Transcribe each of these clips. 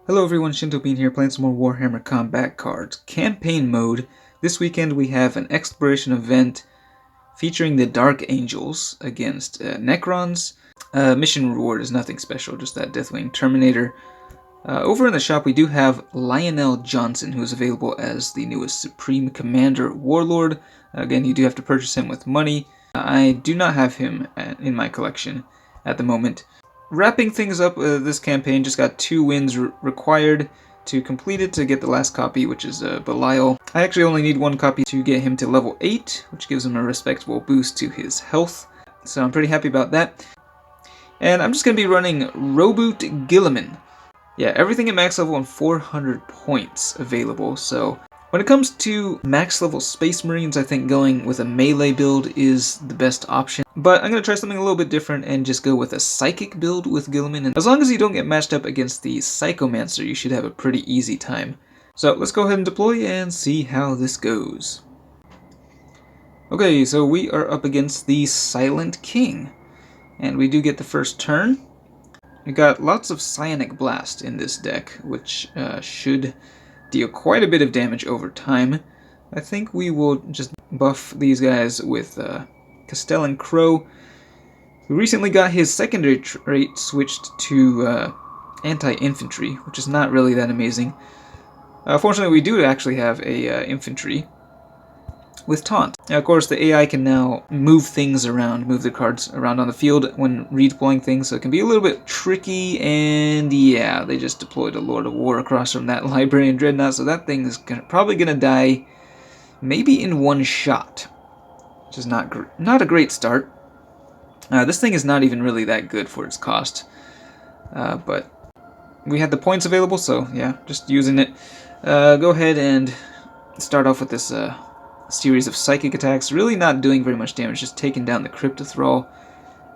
Hello everyone, Shinto Bean here, playing some more Warhammer Combat Cards. Campaign mode. This weekend we have an exploration event featuring the Dark Angels against Necrons. Mission reward is nothing special, just that Deathwing Terminator. Over in the shop we do have Lionel Johnson, who is available as the newest Supreme Commander Warlord. Again, you do have to purchase him with money. I do not have him in my collection at the moment. Wrapping things up, this campaign just got 2 wins required to complete it to get the last copy, which is Belial. I actually only need 1 copy to get him to level 8, which gives him a respectable boost to his health. So I'm pretty happy about that. And I'm just going to be running Reboot Guilliman. Yeah, everything at max level and 400 points available. So when it comes to max level Space Marines, I think going with a melee build is the best option. But I'm going to try something a little bit different and just go with a Psychic build with Guilliman. And as long as you don't get matched up against the Psychomancer, you should have a pretty easy time. So let's go ahead and deploy and see how this goes. Okay, so we are up against the Silent King. And we do get the first turn. We got lots of Psionic Blast in this deck, which should deal quite a bit of damage over time. I think we will just buff these guys with Castellan Crow, who recently got his secondary trait switched to anti-infantry, which is not really that amazing. Fortunately, we do actually have a infantry with Taunt. Now, of course, the AI can now move things around, move the cards around on the field when redeploying things, so it can be a little bit tricky, and yeah, they just deployed a Lord of War across from that Librarian Dreadnought, so that thing is probably going to die maybe in 1 shot, which is not a great start. This thing is not even really that good for its cost, but we had the points available, so yeah, just using it. Go ahead and start off with this series of psychic attacks, really not doing very much damage, just taking down the Cryptothrall.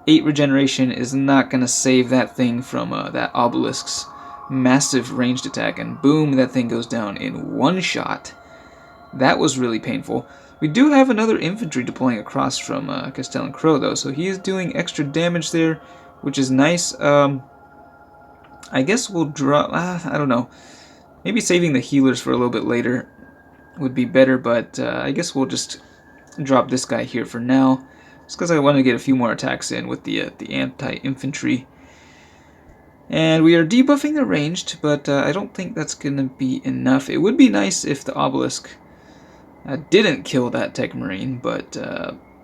8 regeneration is not going to save that thing from that Obelisk's massive ranged attack, and boom, that thing goes down in 1 shot. That was really painful. We do have another infantry deploying across from Castellan Crow, though, so he is doing extra damage there, which is nice. I guess we'll drop... I don't know. Maybe saving the healers for a little bit later would be better, but I guess we'll just drop this guy here for now, just because I want to get a few more attacks in with the anti-infantry. And we are debuffing the ranged, but I don't think that's going to be enough. It would be nice if the Obelisk didn't kill that Tech Marine, but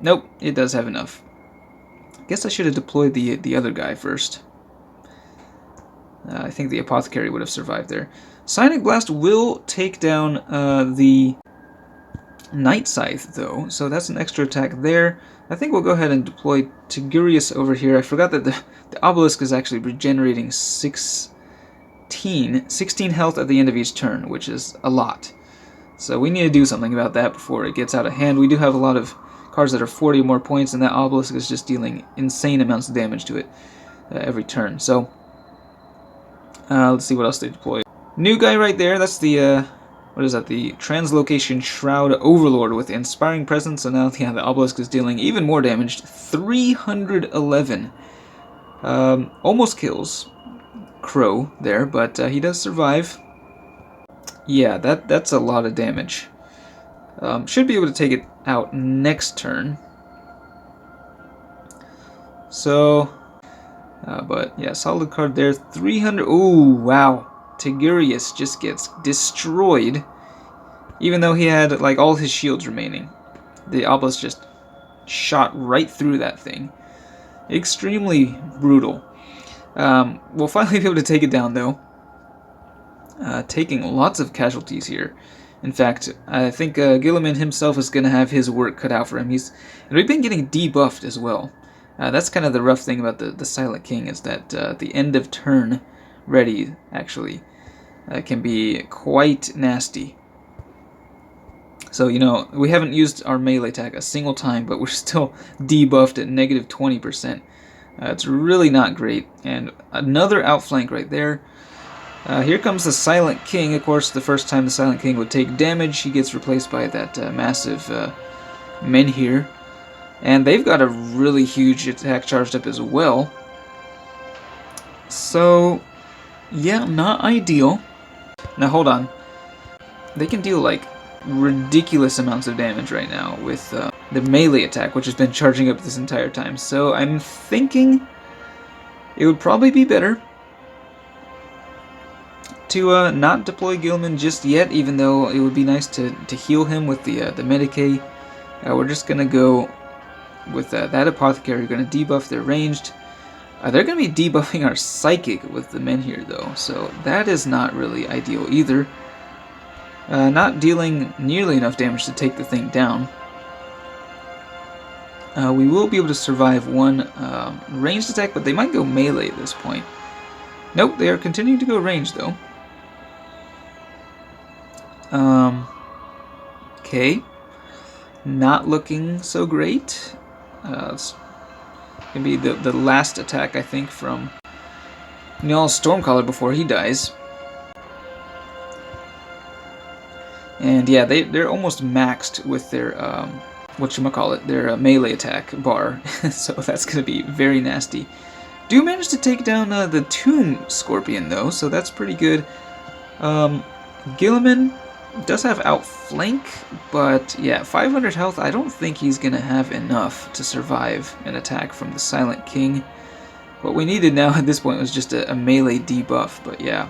nope, it does have enough. I guess I should have deployed the other guy first. I think the Apothecary would have survived there. Psionic Blast will take down the Night Scythe, though, so that's an extra attack there. I think we'll go ahead and deploy Tigurius over here. I forgot that the Obelisk is actually regenerating 16 health at the end of each turn, which is a lot. So we need to do something about that before it gets out of hand. We do have a lot of cards that are 40 or more points, and that Obelisk is just dealing insane amounts of damage to it every turn. So let's see what else they deploy. New guy right there, that's the, what is that, the Translocation Shroud Overlord with Inspiring Presence, so now yeah, the Obelisk is dealing even more damage, 311. Almost kills Crow there, but he does survive. Yeah, that's a lot of damage. Should be able to take it out next turn. So, but yeah, solid card there, 300, ooh, wow. Tigurius just gets destroyed, even though he had like all his shields remaining. The Obelisk just shot right through that thing. Extremely brutal. We'll finally be able to take it down, though. Taking lots of casualties here. In fact, I think Guilliman himself is going to have his work cut out for him. And we've been getting debuffed as well. That's kind of the rough thing about the Silent King, is that the end of turn ready, actually, can be quite nasty. So, you know, we haven't used our melee attack a single time, but we're still debuffed at negative 20%. It's really not great. And another outflank right there. Here comes the Silent King. Of course, the first time the Silent King would take damage, he gets replaced by that massive Menhir. And they've got a really huge attack charged up as well. So, Yeah, not ideal. Now hold on. They can deal like ridiculous amounts of damage right now with the melee attack, which has been charging up this entire time. So I'm thinking it would probably be better to not deploy Guilliman just yet, even though it would be nice to heal him with the Medicae. We're just going to go with that Apothecary. We're going to debuff their ranged. They're going to be debuffing our Psychic with the men here, though, so that is not really ideal either. Not dealing nearly enough damage to take the thing down. We will be able to survive one ranged attack, but they might go melee at this point. Nope, they are continuing to go ranged, though. Okay. Not looking so great. It's going to be the last attack, I think, from Njaal's Stormcaller before he dies. And yeah, they're almost maxed with their, whatchamacallit, their melee attack bar. So that's going to be very nasty. Do manage to take down the Tomb Scorpion, though, so that's pretty good. Guilliman does have outflank, but yeah, 500 health, I don't think he's going to have enough to survive an attack from the Silent King. What we needed now at this point was just a melee debuff, but yeah,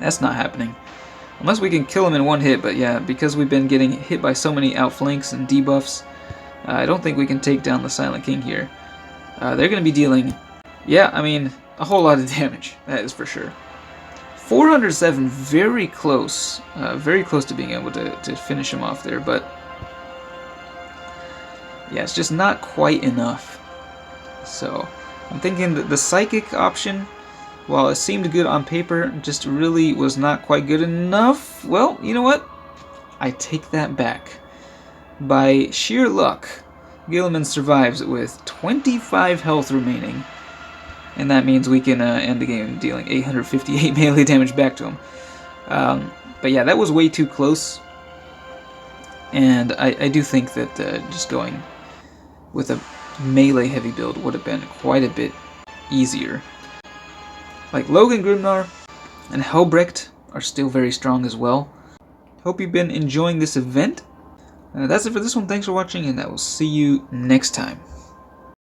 that's not happening. Unless we can kill him in one hit, but yeah, because we've been getting hit by so many outflanks and debuffs, I don't think we can take down the Silent King here. They're going to be dealing, yeah, I mean, a whole lot of damage, that is for sure. 407, very close to being able to finish him off there, but yeah, it's just not quite enough. So I'm thinking that the Psychic option, while it seemed good on paper, just really was not quite good enough. Well, you know what? I take that back. By sheer luck, Guilliman survives with 25 health remaining. And that means we can end the game dealing 858 melee damage back to him. But yeah, that was way too close. And I do think that just going with a melee heavy build would have been quite a bit easier. Like Logan Grimnar and Helbrecht are still very strong as well. Hope you've been enjoying this event. That's it for this one. Thanks for watching, and I will see you next time.